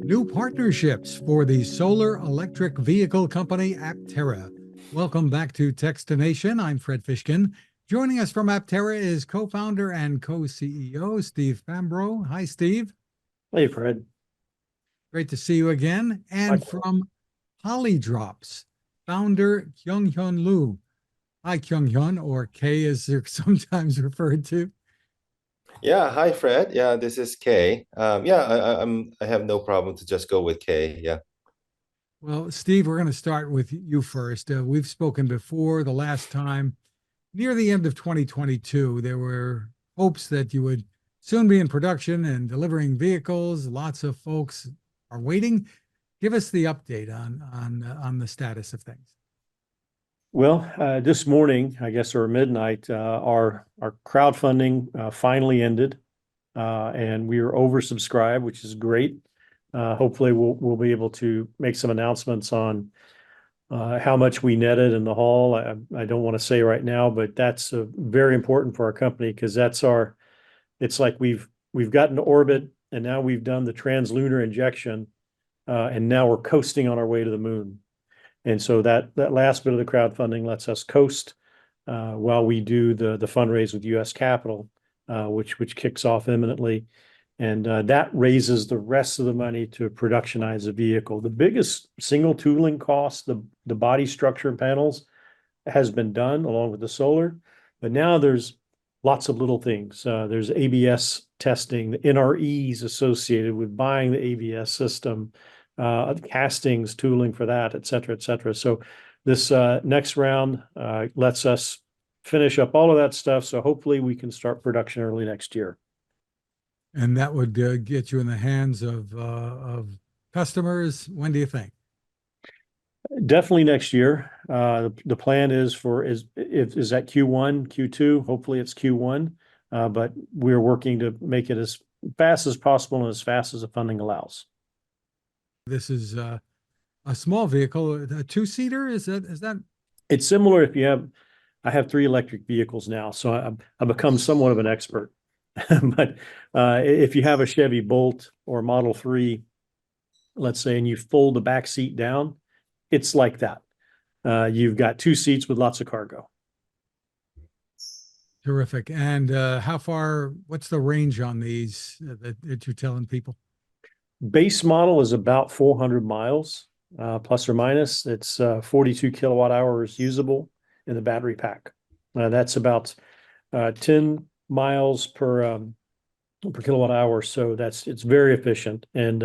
New partnerships for the solar electric vehicle company Aptera. Welcome back to Techstination. I'm Fred Fishkin. Joining us from Aptera is co-founder and co-CEO Steve Fambro. Hi, Steve. Hey, Fred. Great to see you again. And from Polydrops, founder Kyunghyun Lew. Hi, Kyunghyun, or K as they're sometimes referred to. Yeah, hi Fred. Yeah, this is Kay. I have no problem to just go with Kay. Yeah. Well, Steve, we're going to start with you first. We've spoken before. The last time, near the end of 2022, there were hopes that you would soon be in production and delivering vehicles. Lots of folks are waiting. Give us the update on the status of things. Well, this morning, I guess, or midnight, our crowdfunding finally ended, and we were oversubscribed, which is great. Hopefully, we'll be able to make some announcements on how much we netted in the haul. I don't want to say right now, but that's very important for our company because it's like we've gotten to orbit, and now we've done the translunar injection, and now we're coasting on our way to the moon. And so that last bit of the crowdfunding lets us coast while we do the fundraise with U.S. Capital, which kicks off imminently. And that raises the rest of the money to productionize the vehicle. The biggest single tooling cost, the body structure and panels, has been done along with the solar. But now there's lots of little things. There's ABS testing, the NREs associated with buying the ABS system, castings, tooling for that, et cetera, et cetera. So this next round lets us finish up all of that stuff. So hopefully we can start production early next year. And that would get you in the hands of customers. When do you think? Definitely next year. The plan is that Q1, Q2. Hopefully it's Q1, but we're working to make it as fast as possible and as fast as the funding allows. This is a small vehicle, a two-seater. Is that? It's similar. I have 3 electric vehicles now, so I've become somewhat of an expert. But if you have a Chevy Bolt or Model 3, let's say, and you fold the back seat down, it's like that. You've got 2 seats with lots of cargo. Terrific. And what's the range on these that you're telling people? Base model is about 400 miles, plus or minus. It's 42 kilowatt hours usable in the battery pack. That's about 10 miles per kilowatt hour. So it's very efficient. And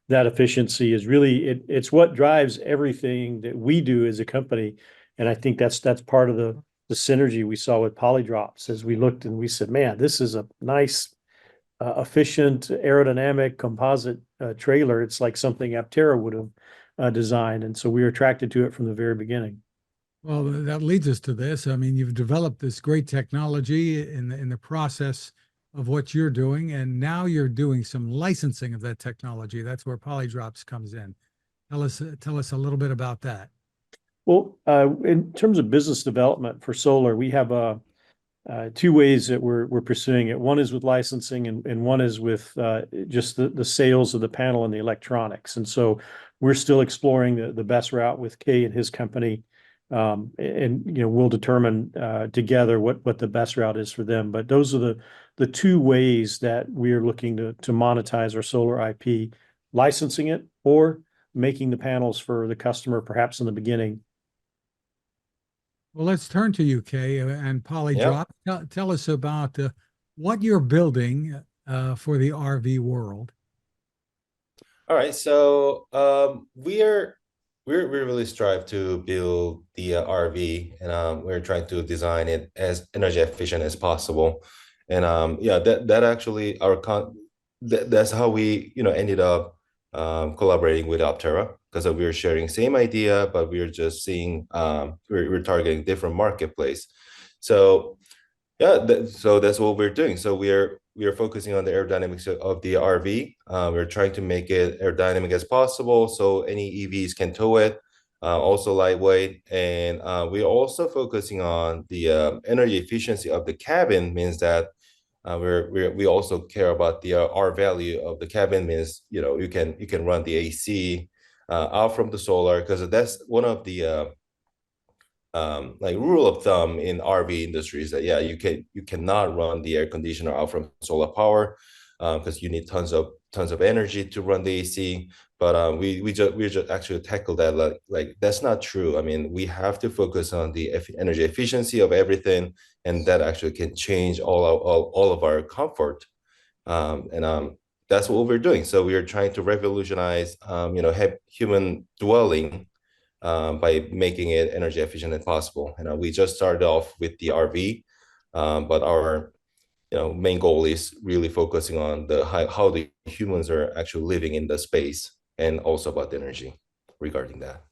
that efficiency is really, it's what drives everything that we do as a company. And I think that's part of the synergy we saw with Polydrops as we looked and we said, man, this is a nice, efficient aerodynamic composite trailer. It's like something Aptera would have designed. And so we were attracted to it from the very beginning. Well, that leads us to this. I mean, you've developed this great technology in the process of what you're doing, and now you're doing some licensing of that technology. That's where Polydrops comes in. Tell us a little bit about that. Well, in terms of business development for solar, we have 2 ways that we're pursuing it. One is with licensing, and one is with just the sales of the panel and the electronics. And so we're still exploring the best route with Kay and his company. And we'll determine together what the best route is for them. But those are the 2 ways that we are looking to monetize our solar IP: licensing it or making the panels for the customer, perhaps in the beginning. Well, let's turn to UK and Polydrop. Yep. Tell us about what you're building for the RV world. All right, so we really strive to build the RV, and we're trying to design it as energy efficient as possible. And that actually that's how we ended up collaborating with Aptera, because we were sharing same idea, but we were just seeing we're targeting different marketplace. So so that's what we're doing. So we are focusing on the aerodynamics of the RV. We're trying to make it aerodynamic as possible, so any EVs can tow it. Also lightweight, and we're also focusing on the energy efficiency of the cabin. Means that We also care about the R value of the cabin. Means you can run the AC out from the solar, because that's one of the like rule of thumb in RV industry is that you cannot run the air conditioner out from solar power, because you need tons of energy to run the AC. But we just actually tackle that, like that's not true. I mean, we have to focus on the energy efficiency of everything, and that actually can change all of our comfort. And that's what we're doing. So we are trying to revolutionize human dwelling by making it energy efficient as possible. And we just started off with the RV, but our main goal is really focusing on how the humans are actually living in the space, and also about energy regarding that.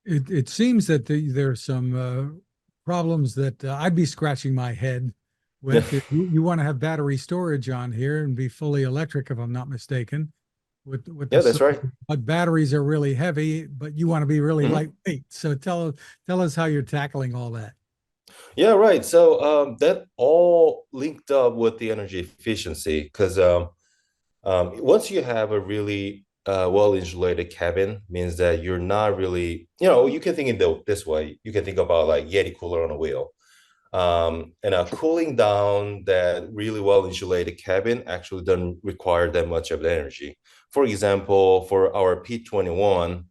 It seems that there are some problems that I'd be scratching my head with. If you want to have battery storage on here and be fully electric, if I'm not mistaken, with the Yeah, that's right. but batteries are really heavy, but you want to be really lightweight. So tell us how you're tackling all that. Yeah, right. So that all linked up with the energy efficiency, because once you have a really well-insulated cabin, means that you're not really, you can think this way. You can think about like Yeti cooler on a wheel. And cooling down that really well-insulated cabin actually doesn't require that much of the energy. For example, for our P21,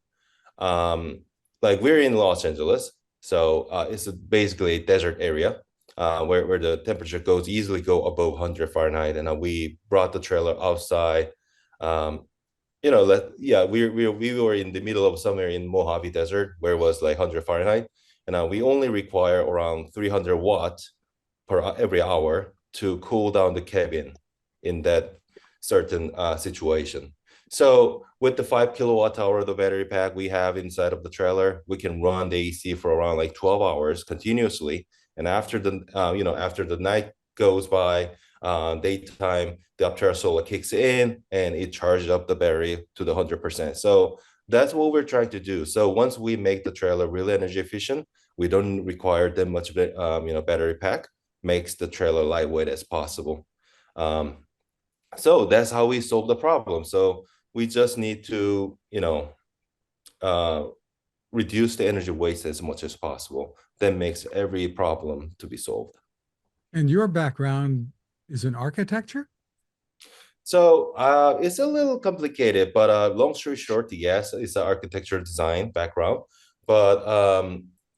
like we're in Los Angeles, so it's basically a desert area where the temperature easily go above 100 Fahrenheit, and we brought the trailer outside. We were in the middle of somewhere in Mojave Desert where it was like 100 Fahrenheit, and we only require around 300 watts per every hour to cool down the cabin in that certain situation. So with the 5 kilowatt hour of the battery pack we have inside of the trailer, we can run the AC for around like 12 hours continuously. And after the night goes by, daytime, the Aptera solar kicks in and it charges up the battery to the 100%. So that's what we're trying to do. So once we make the trailer really energy efficient, we don't require that much of a battery pack. Makes the trailer lightweight as possible. So that's how we solve the problem. So we just need to, reduce the energy waste as much as possible. That makes every problem to be solved. And your background is in architecture? So it's a little complicated, but long story short, yes, it's an architecture design background. But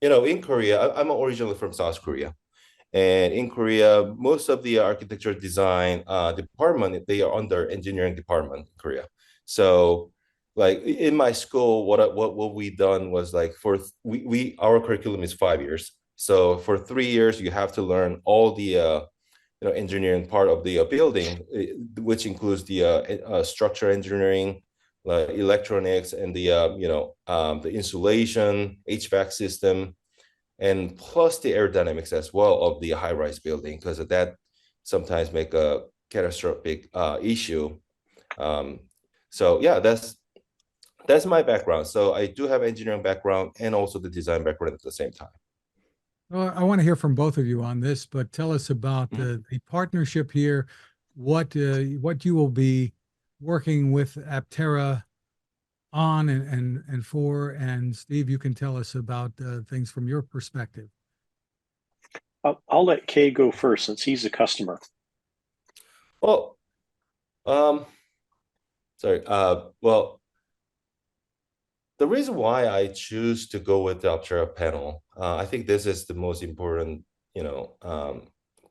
in Korea, I'm originally from South Korea. And in Korea, most of the architecture design department, they are under engineering department in Korea. So like in my school, what we done was like our curriculum is 5 years. So for 3 years, you have to learn all the engineering part of the building, which includes the structural engineering, like electronics, and the insulation, HVAC system, and plus the aerodynamics as well of the high-rise building, because that sometimes make a catastrophic issue. So yeah, that's my background. So I do have engineering background and also the design background at the same time. Well, I want to hear from both of you on this, but tell us about the partnership here. What you will be working with Aptera on and for, and Steve, you can tell us about things from your perspective. I'll let Kay go first since he's a customer. Well, sorry. Well, the reason why I choose to go with the Aptera panel, I think this is the most important,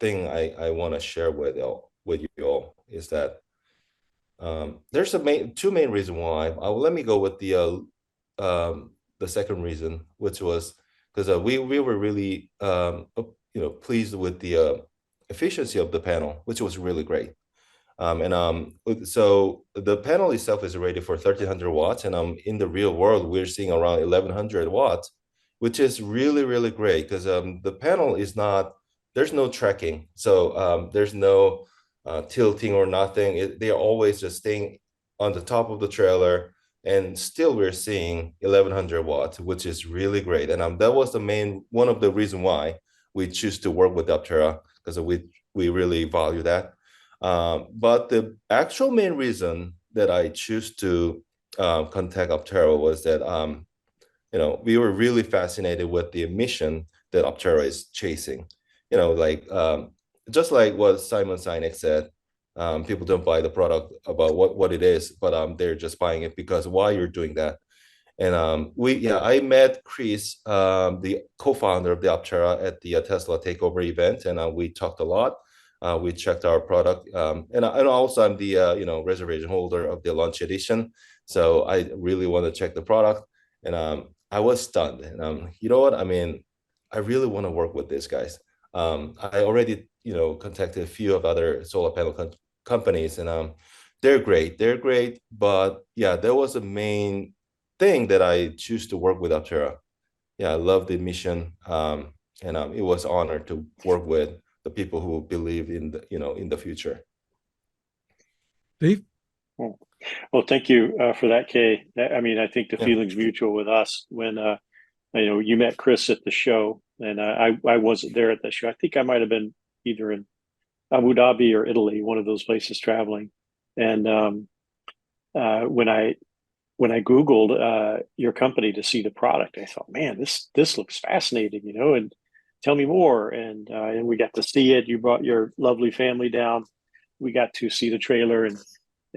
thing I want to share with you all, is that there's two main reasons why. Let me go with the second reason, which was because we were really pleased with the efficiency of the panel, which was really great. So the panel itself is rated for 1300 watts, and in the real world we're seeing around 1100 watts, which is really, really great, because the panel is not, there's no tracking, so there's no tilting or nothing. They are always just staying on the top of the trailer, and still we're seeing 1100 watts, which is really great. And that was one of the reasons why we choose to work with Aptera, because we really value that. But the actual main reason that I choose to contact Aptera was that we were really fascinated with the mission that Aptera is chasing. Like just like what Simon Sinek said, people don't buy the product about what it is, but they're just buying it because why you're doing that. And I met Chris, the co-founder of the Aptera, at the Tesla Takeover event, and we talked a lot. We checked our product, and also I'm the reservation holder of the launch edition, so I really want to check the product. And I was stunned. And you know what? I mean, I really want to work with these guys. I already contacted a few of other solar panel companies, and they're great. They're great, but yeah, there was a main thing that I choose to work with Aptera. Yeah, I love the mission, and it was an honor to work with the people who believe in the future. Steve? Well, thank you for that, Kay. I mean, I think the Yeah. feeling's mutual with us when you met Chris at the show, and I wasn't there at the show. I think I might have been either in Abu Dhabi or Italy, one of those places traveling. And when I Googled your company to see the product, I thought, man, this looks fascinating, and tell me more. And we got to see it. You brought your lovely family down. We got to see the trailer, and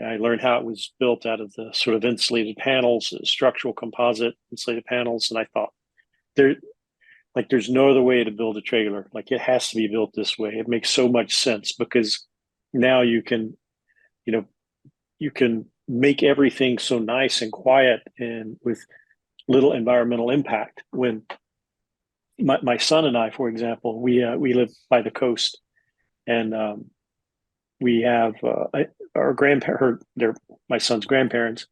I learned how it was built out of the sort of insulated panels, structural composite insulated panels. And I thought, there's no other way to build a trailer. Like, it has to be built this way. It makes so much sense because now you can make everything so nice and quiet and with little environmental impact. When my son and I, for example, we live by the coast, and we have my son's grandparents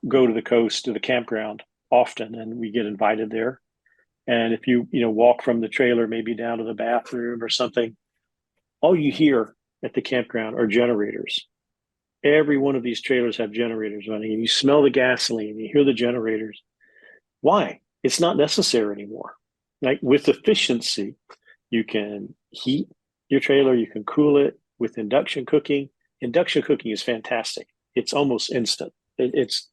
go to the coast, to the campground often, and we get invited there. And if you walk from the trailer maybe down to the bathroom or something, all you hear at the campground are generators. Every one of these trailers have generators running, and you smell the gasoline, you hear the generators. Why? It's not necessary anymore. Like, with efficiency, you can heat your trailer, you can cool it with induction cooking. Induction cooking is fantastic. It's almost instant. It's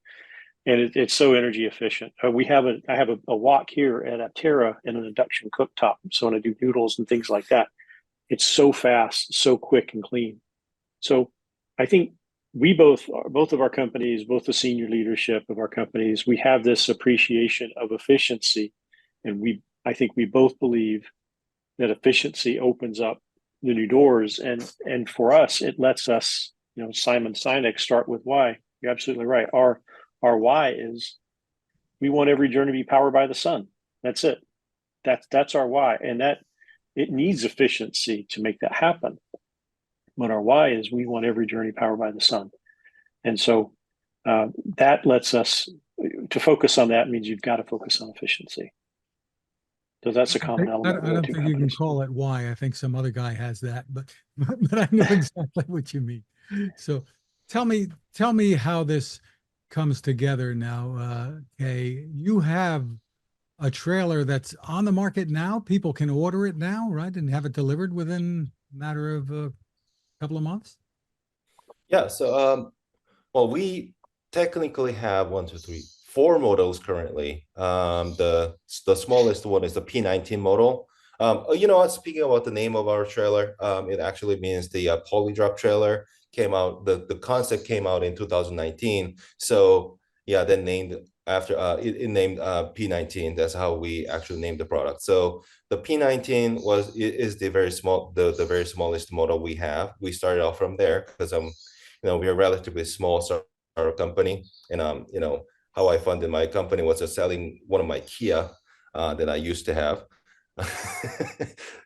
so energy efficient. I have a wok here at Aptera and an induction cooktop. So when I do noodles and things like that, it's so fast, so quick and clean. So I think we both of our companies, both the senior leadership of our companies, we have this appreciation of efficiency, and I think we both believe that efficiency opens up the new doors, and for us, it lets us, Simon Sinek, start with why. You're absolutely right. Our why is we want every journey to be powered by the sun. That's it. That's our why, and that it needs efficiency to make that happen. But our why is we want every journey powered by the sun. And so that lets us to focus on that means you've got to focus on efficiency. So that's a common element. I don't think you can call it why. I think some other guy has that, but I know exactly what you mean. So tell me how this comes together now. Kay, you have a trailer that's on the market now. People can order it now, right? And have it delivered within a matter of a couple of months? Yeah. So well, we technically have 4 models currently. The smallest one is the P19 model. Speaking about the name of our trailer, it actually means the Polydrop trailer came out. The concept came out in 2019. So yeah, then named after it named P19. That's how we actually named the product. So the P19 is the very smallest model we have. We started off from there because we are relatively small startup company, and how I funded my company was selling one of my Kia that I used to have.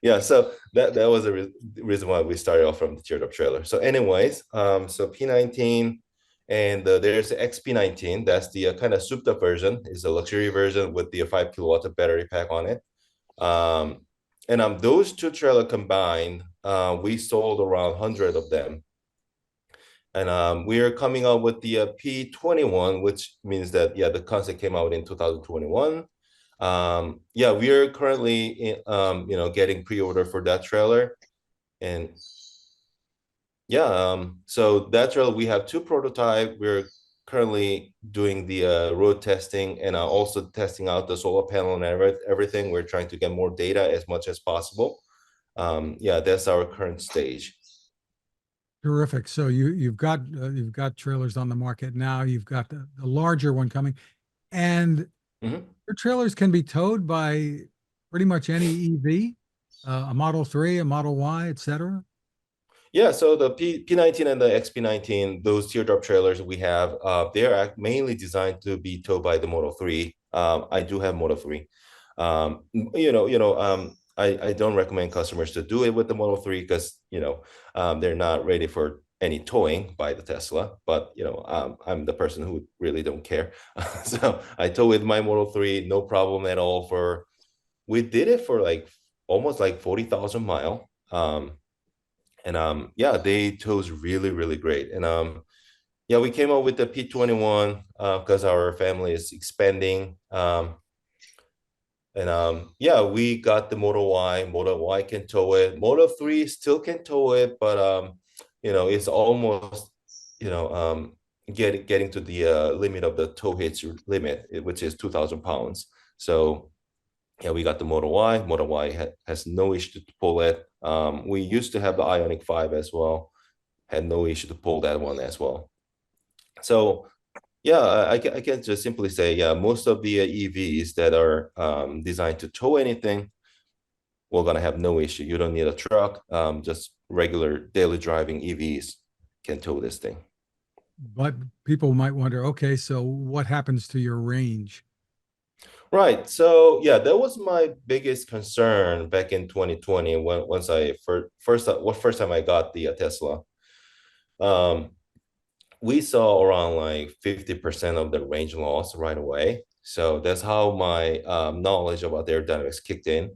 Yeah, so that was the reason why we started off from the teardrop trailer. So anyways, so P19, and there's the XP19. That's the kind of souped up version. It's a luxury version with the 5 kilowatt of battery pack on it. And those two trailers combined, we sold around 100 of them. And we are coming out with the P21, which means that, yeah, the concept came out in 2021. Yeah, we are currently, getting pre-order for that trailer. And Yeah, so that trailer, we have two prototype. We're currently doing the road testing and also testing out the solar panel and everything. We're trying to get more data as much as possible. Yeah, that's our current stage. Terrific. So you've got trailers on the market now. You've got the larger one coming, and Mhm. your trailers can be towed by pretty much any EV, a Model 3, a Model Y, etc. Yeah, so the P19 and the XP19, those teardrop trailers we have, they're mainly designed to be towed by the Model 3. I do have Model 3. I don't recommend customers to do it with the Model 3 because, they're not ready for any towing by the Tesla. But, I'm the person who really don't care. So I tow with my Model 3, no problem at all. We did it for like almost like 40,000 mile. And yeah, they tows really, really great. And yeah, we came up with the P21 because our family is expanding. And yeah, we got the Model Y. Model Y can tow it. Model 3 still can tow it, but it's almost, you know, um, getting to the limit of the tow hitch limit, which is 2,000 pounds. So yeah, we got the Model Y. Model Y has no issue to pull it. We used to have the Ionic 5 as well. Had no issue to pull that one as well. So yeah, I can just simply say, yeah, most of the EVs that are designed to tow anything, we're gonna have no issue. You don't need a truck. Just regular daily driving EVs can tow this thing. But people might wonder, okay, so what happens to your range? Right. So yeah, that was my biggest concern back in 2020 when once I first time I got the Tesla. Um, we saw around like 50% of the range loss right away. So that's how my knowledge about aerodynamics kicked in.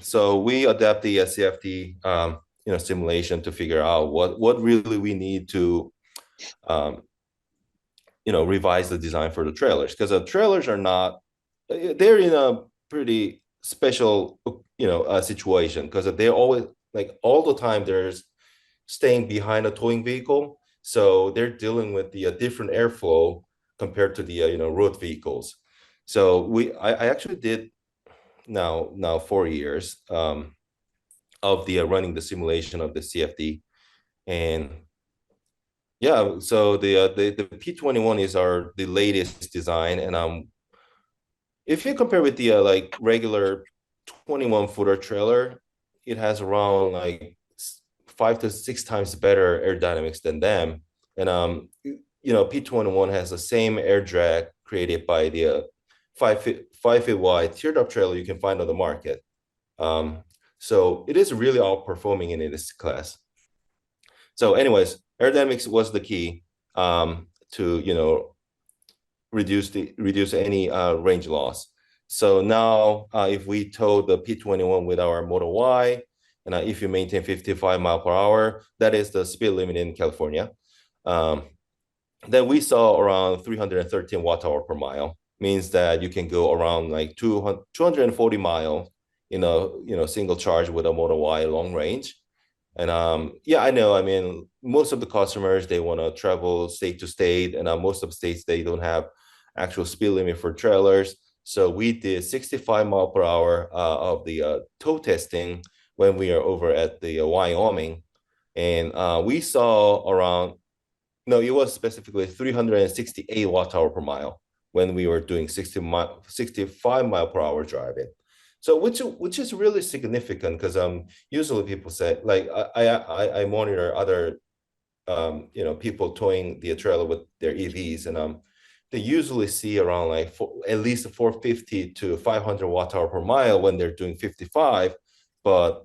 So we adapt the CFD simulation to figure out what really we need to um, revise the design for the trailers, because the trailers are not, they're in a pretty special situation, because they're always like all the time there's staying behind a towing vehicle, so they're dealing with the different airflow compared to the road vehicles. So I actually did now 4 years of the running the simulation of the CFD. And yeah, so the P21 is the latest design. And if you compare with the like regular 21 footer trailer, it has around like 5 to 6 times better aerodynamics than them. And P21 has the same air drag created by the 5 feet wide teardrop trailer you can find on the market. So it is really outperforming in this class. So, anyways, aerodynamics was the key to reduce any range loss. So now, if we tow the P21 with our Model Y, and if you maintain 55 mile per hour, that is the speed limit in California. Then we saw around 313 watt hour per mile. Means that you can go around like 240 miles in a single charge with a Model Y long range. And yeah, I know. I mean, most of the customers, they want to travel state to state, and most of the states they don't have actual speed limit for trailers. So we did 65 mile per hour of the tow testing when we are over at the Wyoming, and we saw around, no, it was specifically 368 watt hour per mile when we were doing 65 mile per hour driving. So which is really significant, because usually people say, like, I monitor other people towing the trailer with their EVs, and they usually see around like at least 450 to 500 watt hour per mile when they're doing 55. But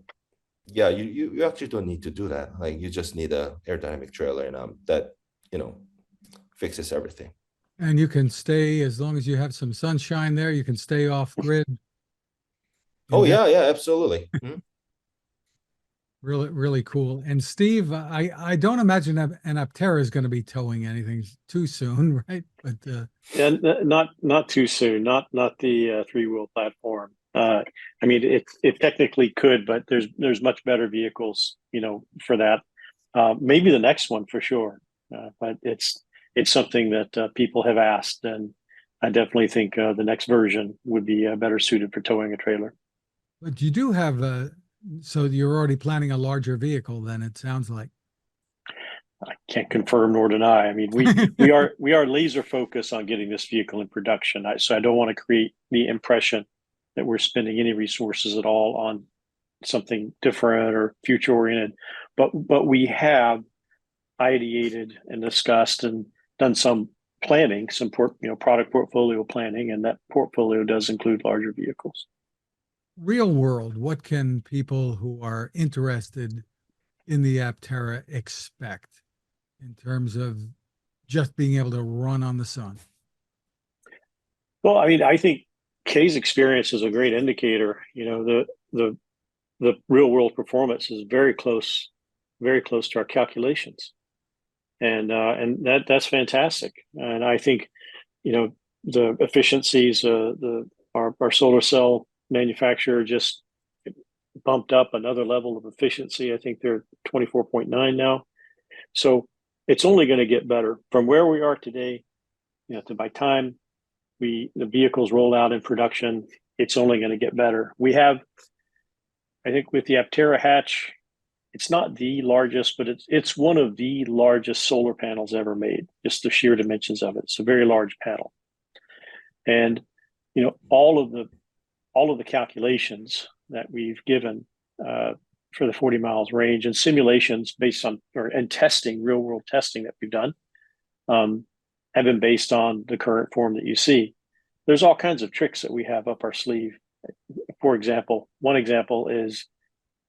yeah, you actually don't need to do that. Like, you just need a aerodynamic trailer, and that fixes everything. And you can stay, as long as you have some sunshine there, you can stay off grid. Oh And yeah, absolutely. Mhm. really, really cool. And Steve, I don't imagine an Aptera is going to be towing anything too soon, right? But And not too soon, not the three-wheel platform. I mean, it technically could, but there's much better vehicles, for that. Maybe the next one for sure, but it's something that people have asked, and I definitely think the next version would be better suited for towing a trailer. But you do have so you're already planning a larger vehicle then, it sounds like. I can't confirm nor deny. I mean, we are laser focused on getting this vehicle in production. So I don't want to create the impression that we're spending any resources at all on something different or future oriented. But we have ideated and discussed and done some planning, some product portfolio planning, and that portfolio does include larger vehicles. Real world, what can people who are interested in the Aptera expect in terms of just being able to run on the sun? Well, I mean, I think Kay's experience is a great indicator. You know, the real world performance is very close to our calculations, and that's fantastic. And I think, you know, the efficiencies, our solar cell manufacturer just bumped up another level of efficiency. I think they're 24.9 now, so it's only going to get better from where we are today. You know, by time the vehicles roll out in production, it's only going to get better. We have, I think, with the Aptera hatch, it's not the largest, but it's one of the largest solar panels ever made. Just the sheer dimensions of it. It's a very large panel, and you know, all of the calculations that we've given for the 40 miles range and simulations based on and testing, real world testing that we've done, have been based on the current form that you see. There's all kinds of tricks that we have up our sleeve. For example, one example is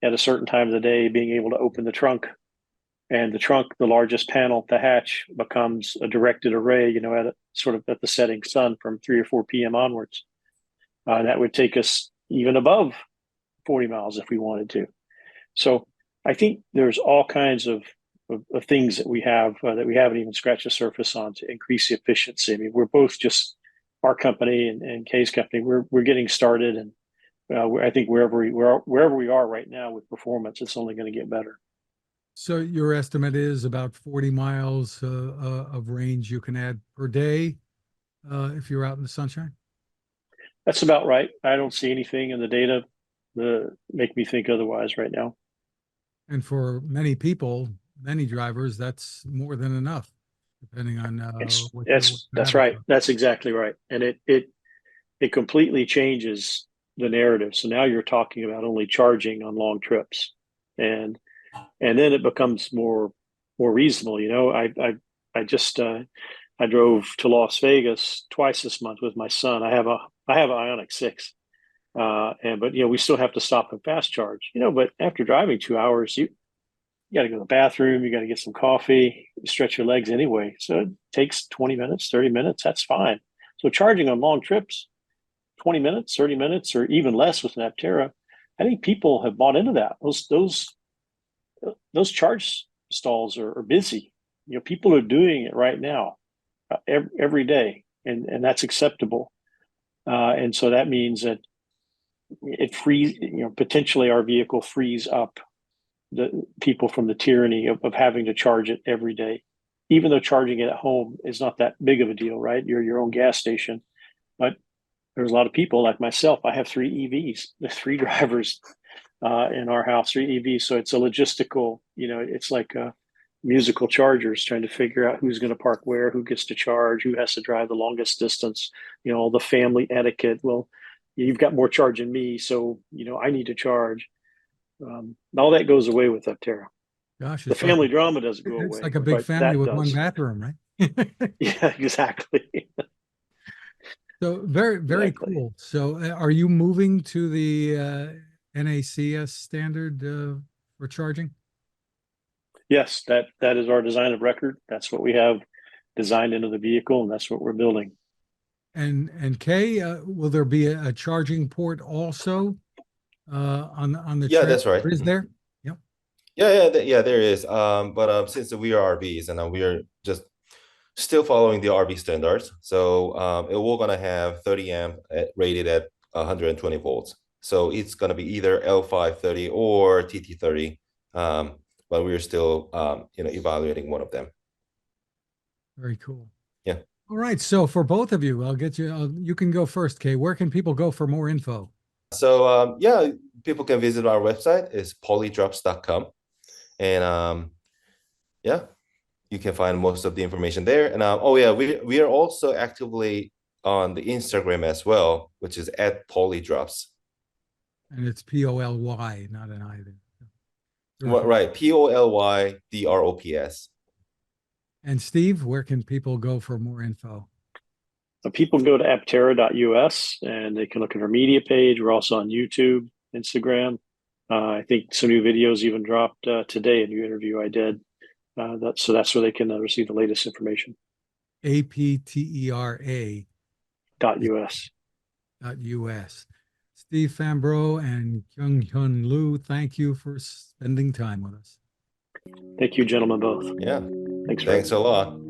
at a certain time of the day being able to open the trunk, and the trunk, the largest panel, the hatch, becomes a directed array, you know, at the setting sun from 3 or 4 p.m. onwards. That would take us even above 40 miles if we wanted to. So I think there's all kinds of things that we have that we haven't even scratched the surface on to increase the efficiency. I mean, we're both just, our company and Kay's company, we're getting started, and I think wherever we are right now with performance, it's only going to get better. So your estimate is about 40 miles of range you can add per day if you're out in the sunshine? That's about right. I don't see anything in the data that make me think otherwise right now. And for many people, many drivers, that's more than enough, depending on That's right. That's exactly right. And it completely changes the narrative. So now you're talking about only charging on long trips, and then it becomes more reasonable. You know, I drove to Las Vegas twice this month with my son. I have an Ioniq 6. But you know, we still have to stop and fast charge, you know, but after driving 2 hours, you got to go to the bathroom, you got to get some coffee, stretch your legs anyway. So it takes 20 minutes, 30 minutes. That's fine. So charging on long trips, 20 minutes, 30 minutes, or even less with an Aptera, I think people have bought into that. Those charge stalls are busy. You know, people are doing it right now, every day, and that's acceptable. And so that means that it frees, you know, potentially our vehicle frees up the people from the tyranny of having to charge it every day, even though charging it at home is not that big of a deal, right? You're your own gas station. But there's a lot of people like myself. I have 3 EVs. There's 3 drivers in our house, 3 EVs. So it's a logistical, you know, it's like musical chargers, trying to figure out who's going to park where, who gets to charge, who has to drive the longest distance, you know, all the family etiquette. Well, you've got more charge than me, so, you know, I need to charge. All that goes away with Aptera. Gosh, The family drama doesn't go away. It's like a big family with one bathroom, right? Yeah, exactly. So very Exactly. cool. So are you moving to the NACS standard for charging? Yes, that is our design of record. That's what we have designed into the vehicle, and that's what we're building. And Kay, will there be a charging port also on the Yeah, trailer? that's right. Is there? Yep. Yeah, there is. But since we are RVs and we are just still following the RV standards, so we're gonna have 30 amp rated at 120 volts. So it's gonna be either L530 or TT30. but we're still evaluating one of them. Very cool. Yeah. All right. So for both of you, I'll get you, you can go first, Kay. Where can people go for more info? So yeah, people can visit our website. It's polydrops.com. And yeah, you can find most of the information there. And oh yeah, we are also actively on the Instagram as well, which is @polydrops. And it's Poly, not an I there. Right, POLYDROPS. And Steve, where can people go for more info? People can go to aptera.us and they can look at our media page. We're also on YouTube, Instagram. I think some new videos even dropped today, a new interview I did. So that's where they can receive the latest information. APTERA .us. .us. Steve Fambro and Kyunghyun Lew, thank you for spending time with us. Thank you, gentlemen, both. Yeah, Thanks, thanks Fred. a lot.